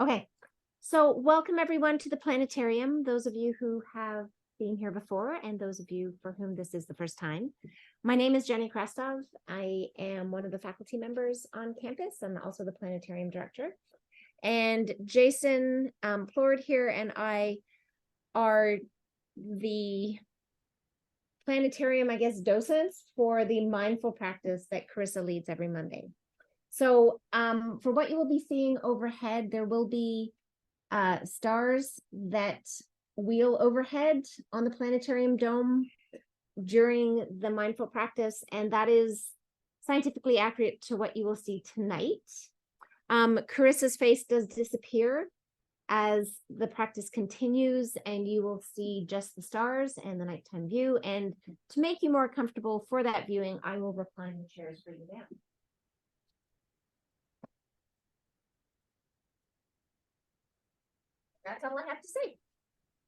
Okay, so welcome everyone to the planetarium, those of you who have been here before and those of you for whom this is the first time. My name is Jenny Krastov. I am one of the faculty members on campus and also the planetarium director. And Jason Plord here and I are the planetarium, docents for the mindful practice that Carissa leads every Monday. So for what you will be seeing overhead, there will be stars that wheel overhead on the planetarium dome during the mindful practice, and that is scientifically accurate to what you will see tonight. Carissa's face does disappear as the practice continues, and you will see just the stars and the nighttime view. And to make you more comfortable for that viewing, I will recline the chairs for you now. That's all I have to say.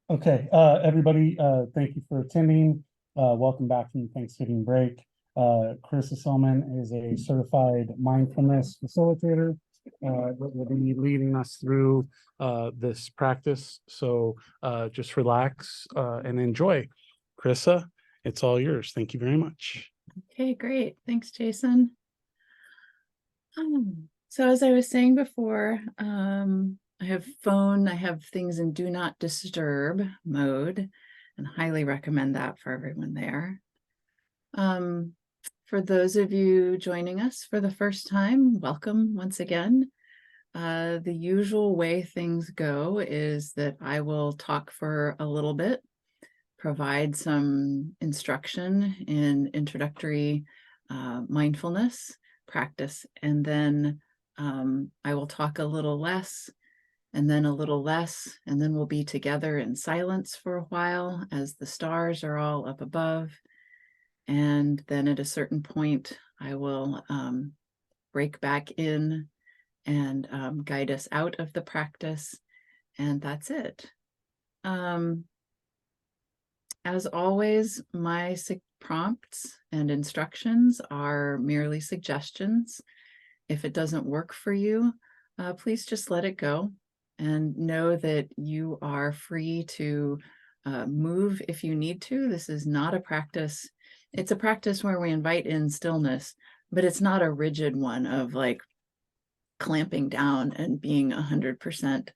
Okay, everybody, thank you for attending. Welcome back from the Thanksgiving break. Carissa Selman is a certified mindfulness facilitator that will be leading us through this practice. So just relax and enjoy. Carissa, it's all yours. Thank you very much. Okay, great. Thanks, Jason. So as I was saying before, I have things in do not disturb mode, and highly recommend that for everyone there. For those of you joining us for the first time, welcome once again. The usual way things go is that I will talk for a little bit, provide some instruction in introductory mindfulness practice, and then I will talk a little less, and then a little less, and then we'll be together in silence for a while as the stars are all up above. And then at a certain point, I will break back in and guide us out of the practice, and that's it. As always, my prompts and instructions are merely suggestions. If it doesn't work for you, please just let it go and know that you are free to move if you need to. This is not a practice. It's a practice where we invite in stillness, but it's not a rigid one of like clamping down and being 100%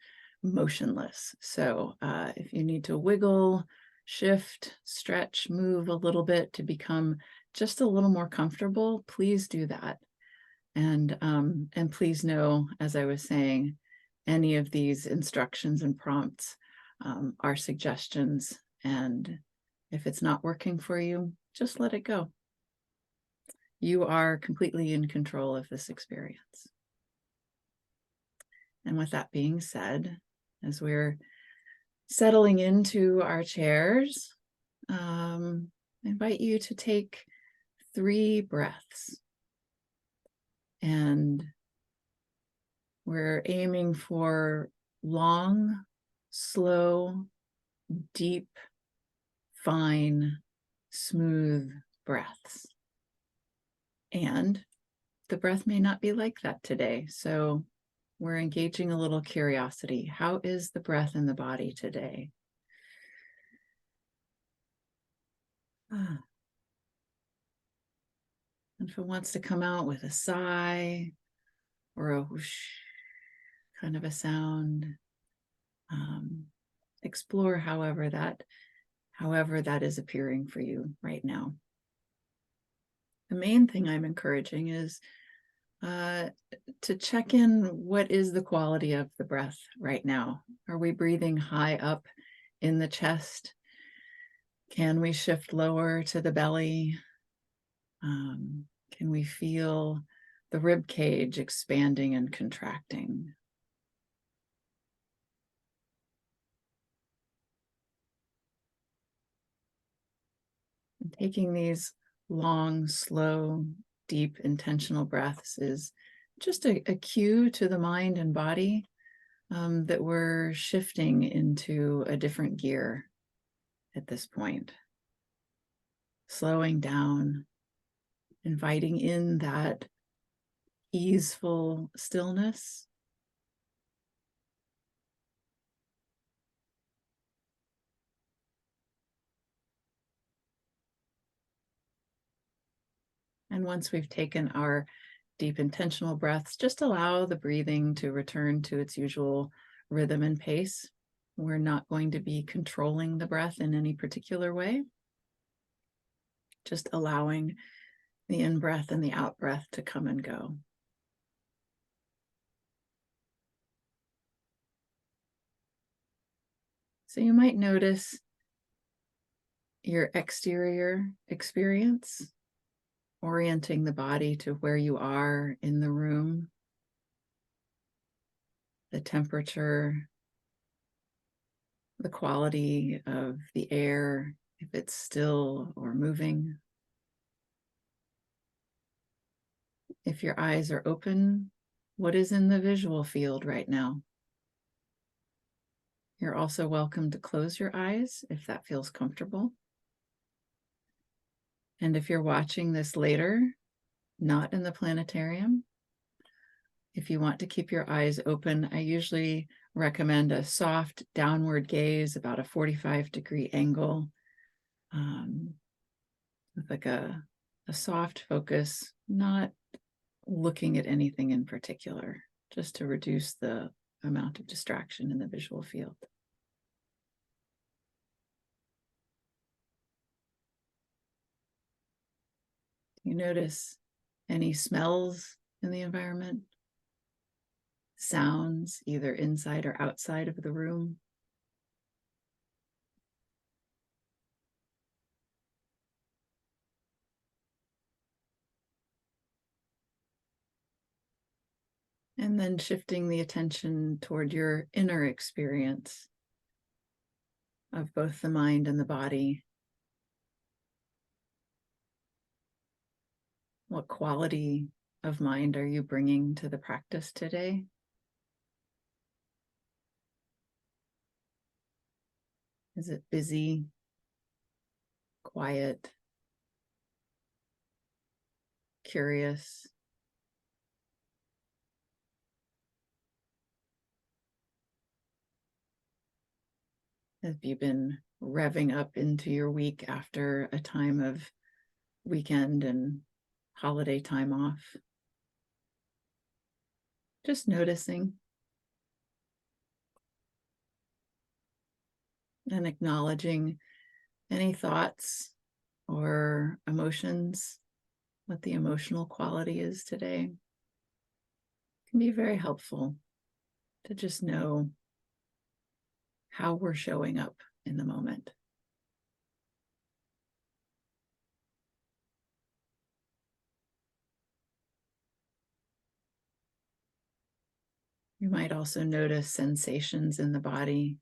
motionless. So if you need to wiggle, shift, stretch, move a little bit to become just a little more comfortable, please do that. And please know, as I was saying, any of these instructions and prompts are suggestions, and if it's not working for you, just let it go. You are completely in control of this experience. And with that being said, as we're settling into our chairs, I invite you to take 3 breaths. And we're aiming for long, slow, deep, fine, smooth breaths. And the breath may not be like that today. So we're engaging a little curiosity. How is the breath in the body today? And if it wants to come out with a sigh or a whoosh kind of a sound, explore however that is appearing for you right now. The main thing I'm encouraging is to check in, what is the quality of the breath right now? Are we breathing high up in the chest? Can we shift lower to the belly? Can we feel the rib cage expanding and contracting? And taking these long, slow, deep, intentional breaths is just a cue to the mind and body that we're shifting into a different gear at this point. Slowing down, inviting in that easeful stillness, And once we've taken our deep intentional breaths, just allow the breathing to return to its usual rhythm and pace. We're not going to be controlling the breath in any particular way. Just allowing the in-breath and the out-breath to come and go. So you might notice your exterior experience, orienting the body to where you are in the room, the temperature, the quality of the air, if it's still or moving. If your eyes are open, what is in the visual field right now? You're also welcome to close your eyes if that feels comfortable. And if you're watching this later, not in the planetarium, if you want to keep your eyes open, I usually recommend a soft downward gaze, about a 45-degree angle, with like a soft focus, not looking at anything in particular, just to reduce the amount of distraction in the visual field. You notice any smells in the environment? Sounds, either inside or outside of the room? And then shifting the attention toward your inner experience of both the mind and the body. What quality of mind are you bringing to the practice today? Is it busy, quiet, curious? Have you been revving up into your week after a time of weekend and holiday time off? Just noticing and acknowledging any thoughts or emotions, what the emotional quality is today. It can be very helpful to just know how we're showing up in the moment. You might also notice sensations in the body.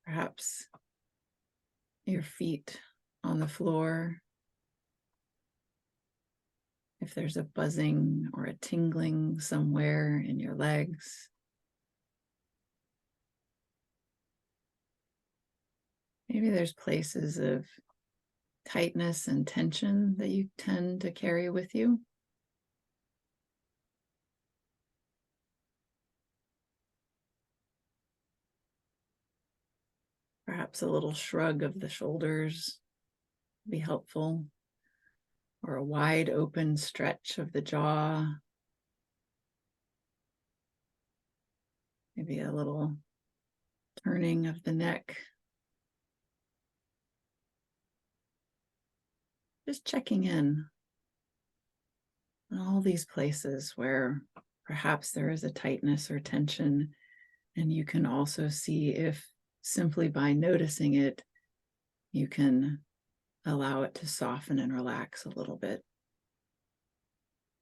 Perhaps your feet on the floor. If there's a buzzing or a tingling somewhere in your legs. Maybe there's places of tightness and tension that you tend to carry with you. Perhaps a little shrug of the shoulders would be helpful, or a wide open stretch of the jaw. Maybe a little turning of the neck. Just checking in on all these places where perhaps there is a tightness or tension, and you can also see if simply by noticing it, you can allow it to soften and relax a little bit.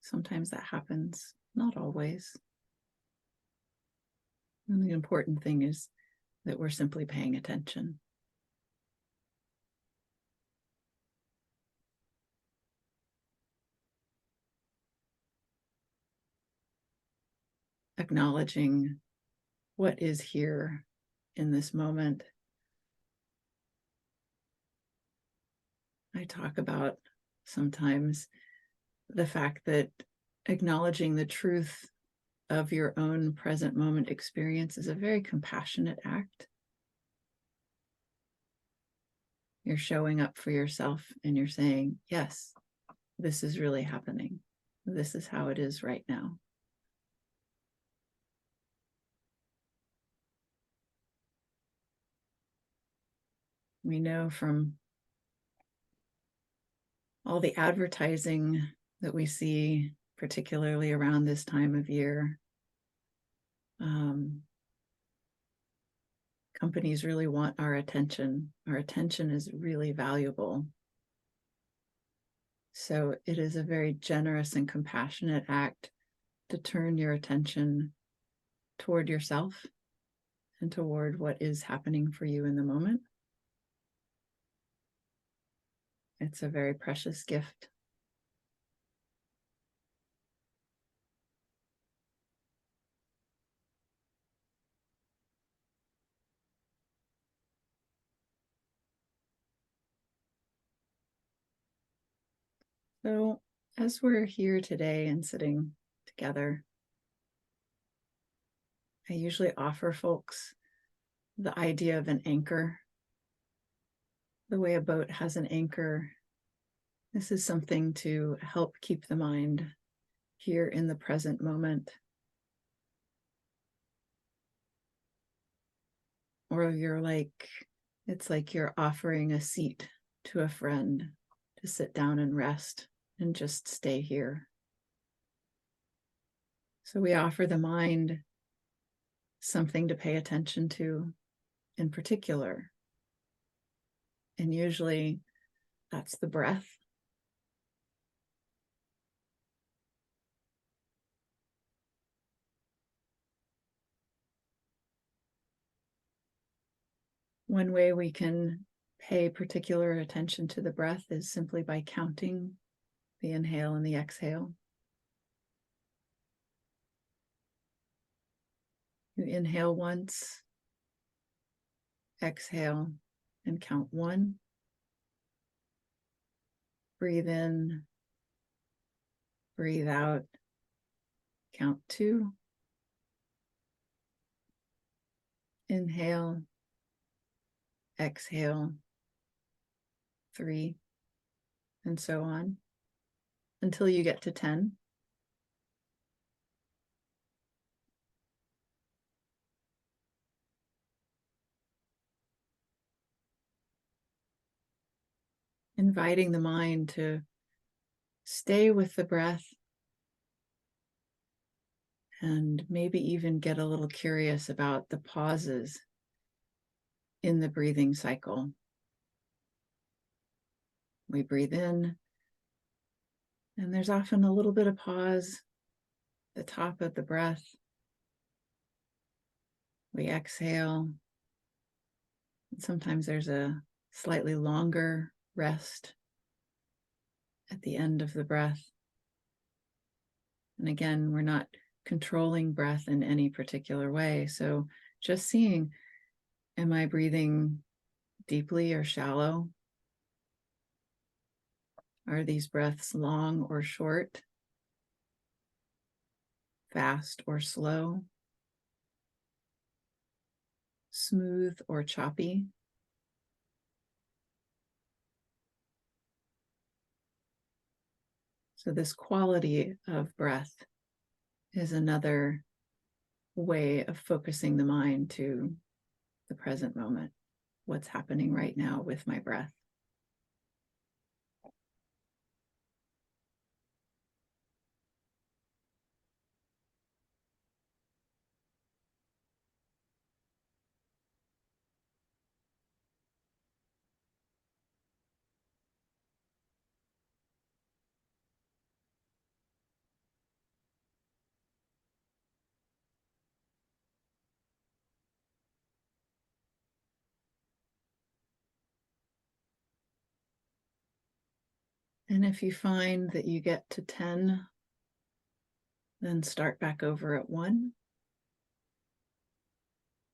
Sometimes that happens, not always. And the important thing is that we're simply paying attention. Acknowledging what is here in this moment. I talk about sometimes the fact that acknowledging the truth of your own present moment experience is a very compassionate act. You're showing up for yourself and you're saying, yes, this is really happening. This is how it is right now. We know from all the advertising that we see, particularly around this time of year, companies really want our attention. Our attention is really valuable. So it is a very generous and compassionate act to turn your attention toward yourself and toward what is happening for you in the moment. It's a very precious gift. So as we're here today and sitting together, I usually offer folks the idea of an anchor. The way a boat has an anchor, this is something to help keep the mind here in the present moment. Or it's like you're offering a seat to a friend to sit down and rest and just stay here. So we offer the mind something to pay attention to in particular. And usually that's the breath. One way we can pay particular attention to the breath is simply by counting the inhale and the exhale. You inhale once, exhale, and count 1. Breathe in, breathe out, count 2. Inhale, exhale, 3, and so on until you get to 10. Inviting the mind to stay with the breath and maybe even get a little curious about the pauses in the breathing cycle. We breathe in, and there's often a little bit of pause at the top of the breath. We exhale, and sometimes there's a slightly longer rest at the end of the breath. And again, we're not controlling breath in any particular way. So just seeing, am I breathing deeply or shallow? Are these breaths long or short? Fast or slow? Smooth or choppy? So this quality of breath is another way of focusing the mind to the present moment. What's happening right now with my breath? And if you find that you get to 10, then start back over at 1.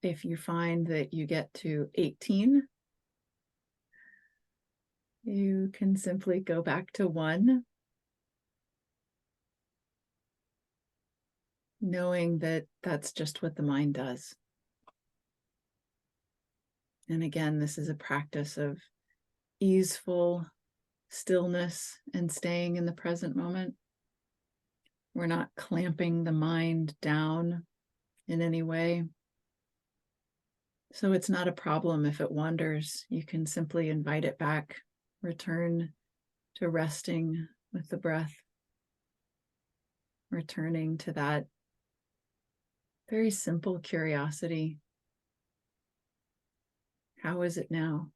If you find that you get to 18, you can simply go back to 1, knowing that that's just what the mind does. And again, this is a practice of easeful stillness and staying in the present moment. We're not clamping the mind down in any way. So it's not a problem if it wanders. You can simply invite it back, return to resting with the breath, returning to that very simple curiosity. How is it now?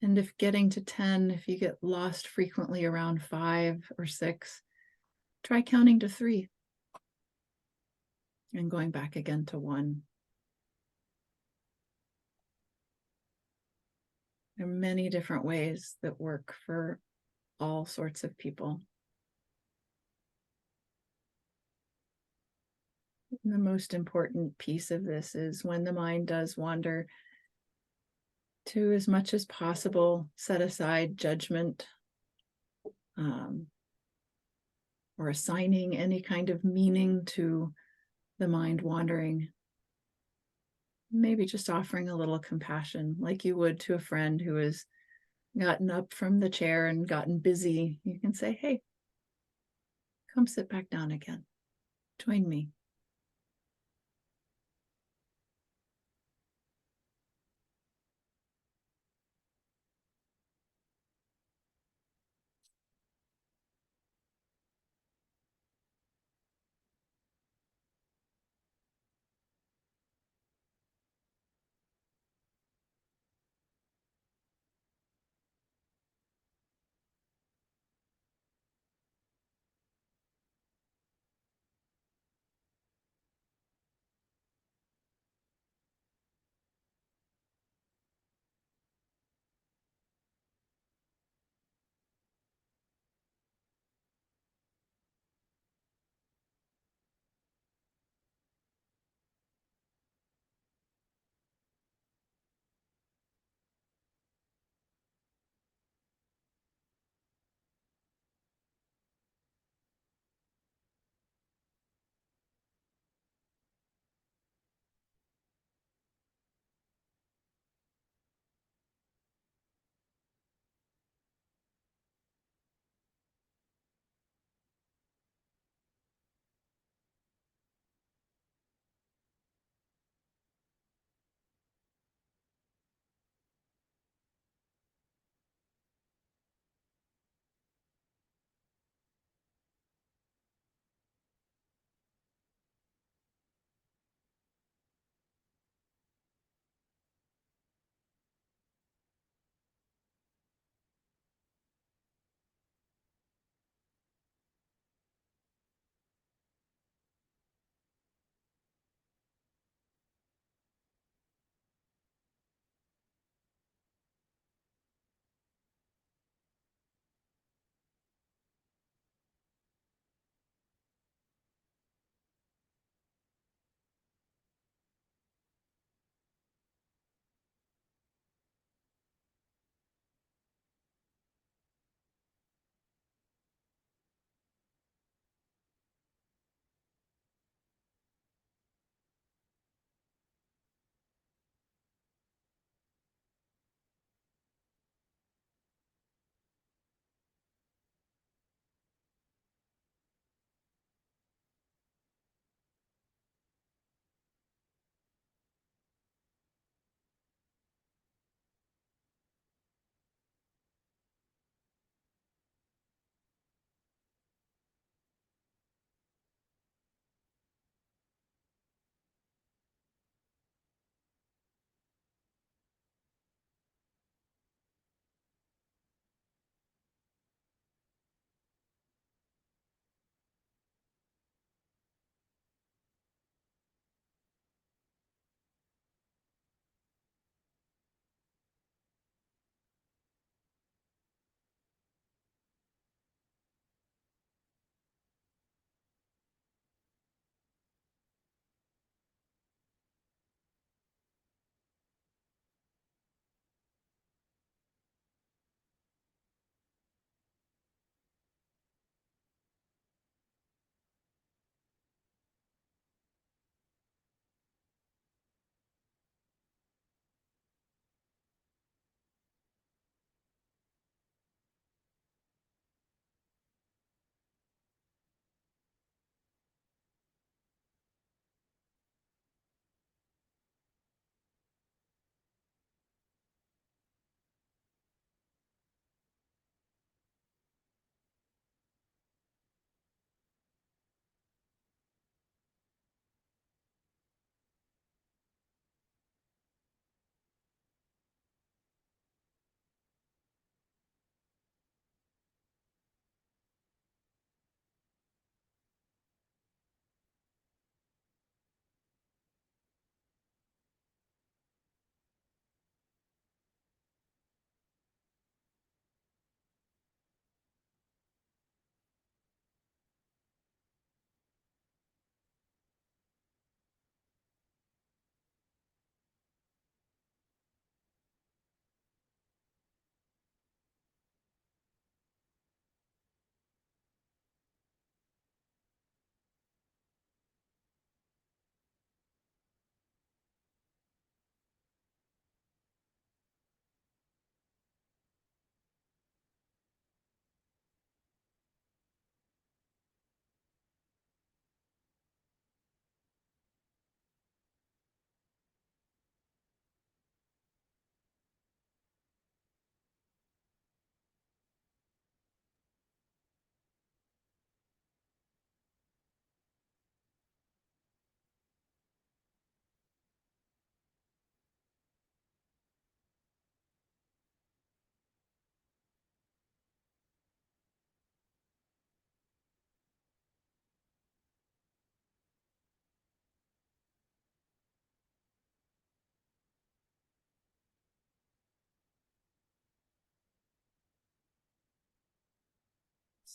And if getting to 10, if you get lost frequently around 5 or 6, try counting to 3 and going back again to 1. There are many different ways that work for all sorts of people. And the most important piece of this is when the mind does wander, to as much as possible set aside judgment or assigning any kind of meaning to the mind wandering. Maybe just offering a little compassion, like you would to a friend who has gotten up from the chair and gotten busy. You can say, hey, come sit back down again. Join me.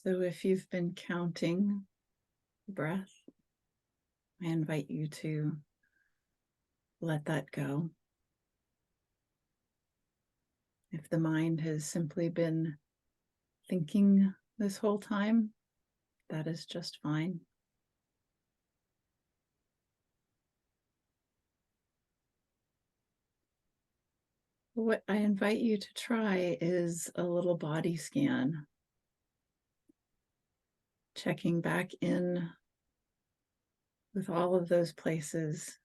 So if you've been counting breath, I invite you to let that go. If the mind has simply been thinking this whole time, that is just fine. What I invite you to try is a little body scan, checking back in with all of those places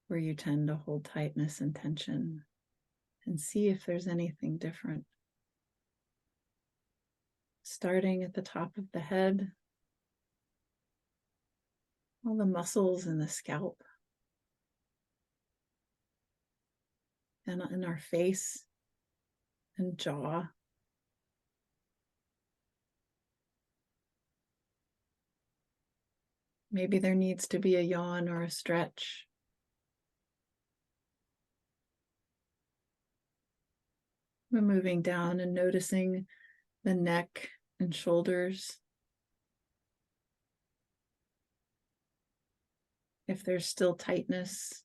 where you tend to hold tightness and tension, and see if there's anything different. Starting at the top of the head, all the muscles in the scalp, and in our face and jaw. Maybe there needs to be a yawn or a stretch. We're moving down and noticing the neck and shoulders. If there's still tightness,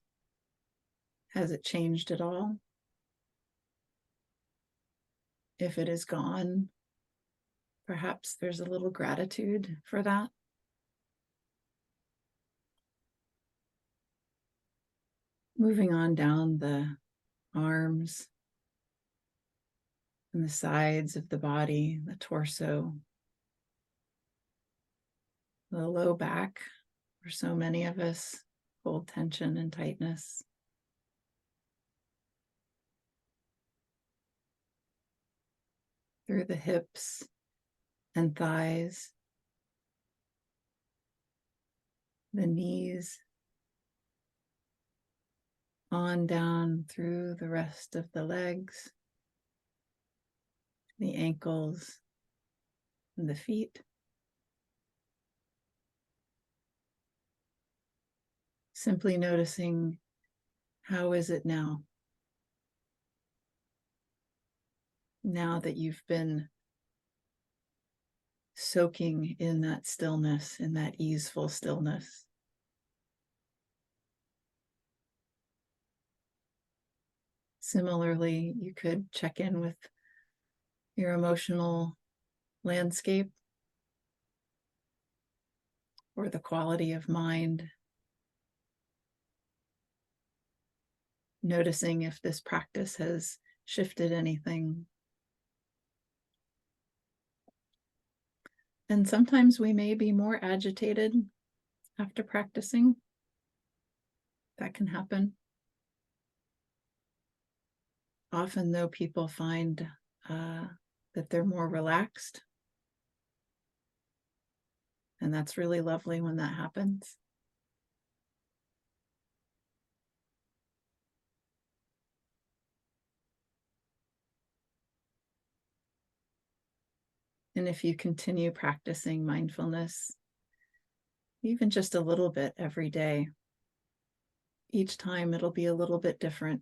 has it changed at all? If it is gone, perhaps there's a little gratitude for that. Moving on down the arms and the sides of the body, the torso, the low back, where so many of us hold tension and tightness. Through the hips and thighs, the knees, on down through the rest of the legs, the ankles, and the feet. Simply noticing, how is it now? Now that you've been soaking in that stillness, in that easeful stillness. Similarly, you could check in with your emotional landscape or the quality of mind. Noticing if this practice has shifted anything. And sometimes we may be more agitated after practicing. That can happen. Often, though, people find that they're more relaxed. And that's really lovely when that happens. And if you continue practicing mindfulness, even just a little bit every day, each time it'll be a little bit different.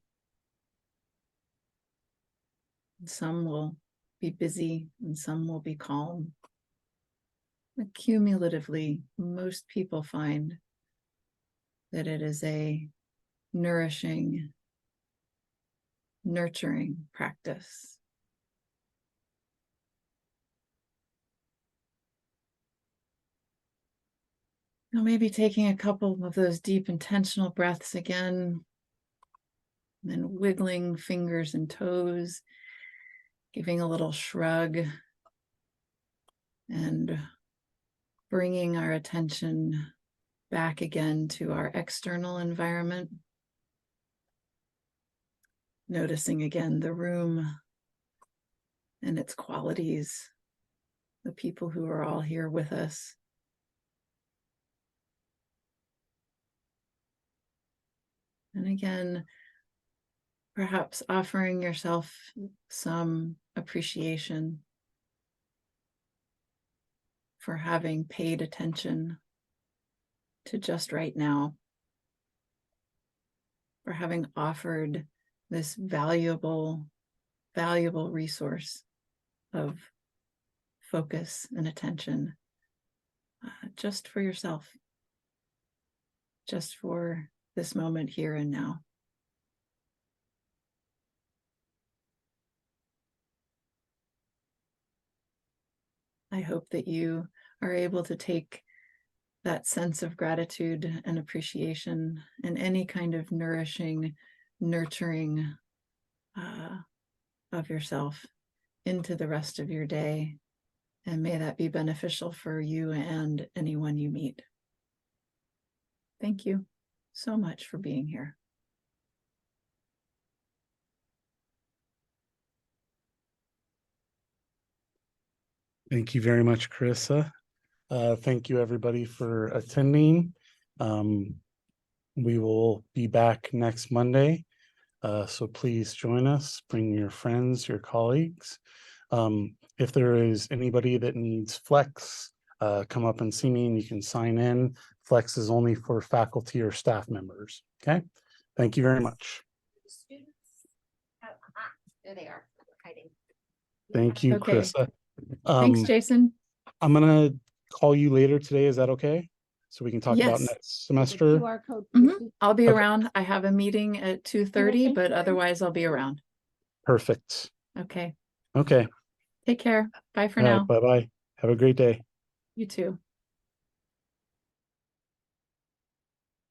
Some will be busy and some will be calm. But cumulatively, most people find that it is a nourishing, nurturing practice. Now, maybe taking a couple of those deep, intentional breaths again, and then wiggling fingers and toes, giving a little shrug, and bringing our attention back again to our external environment. Noticing again the room and its qualities, the people who are all here with us. And again, perhaps offering yourself some appreciation for having paid attention to just right now, for having offered this valuable resource of focus and attention just for yourself, just for this moment here and now. I hope that you are able to take that sense of gratitude and appreciation and any kind of nourishing, nurturing of yourself into the rest of your day. And may that be beneficial for you and anyone you meet. Thank you so much for being here. Thank you very much, Carissa. Thank you, everybody, for attending. We will be back next Monday. So please join us, bring your friends, your colleagues. If there is anybody that needs Flex, come up and see me and you can sign in. Flex is only for faculty or staff members. Okay. Thank you very much. Students. There they are, hiding. Thank you, Okay. Carissa. Thanks, Jason. I'm gonna call you later today. Is that okay? So we can talk about Yes. next semester. QR code. I'll be Okay. around. I have a meeting at 2:30, but otherwise I'll be around. Perfect. Okay. Okay. Take care. Bye for All right. now. Bye-bye. Have a great day. You too.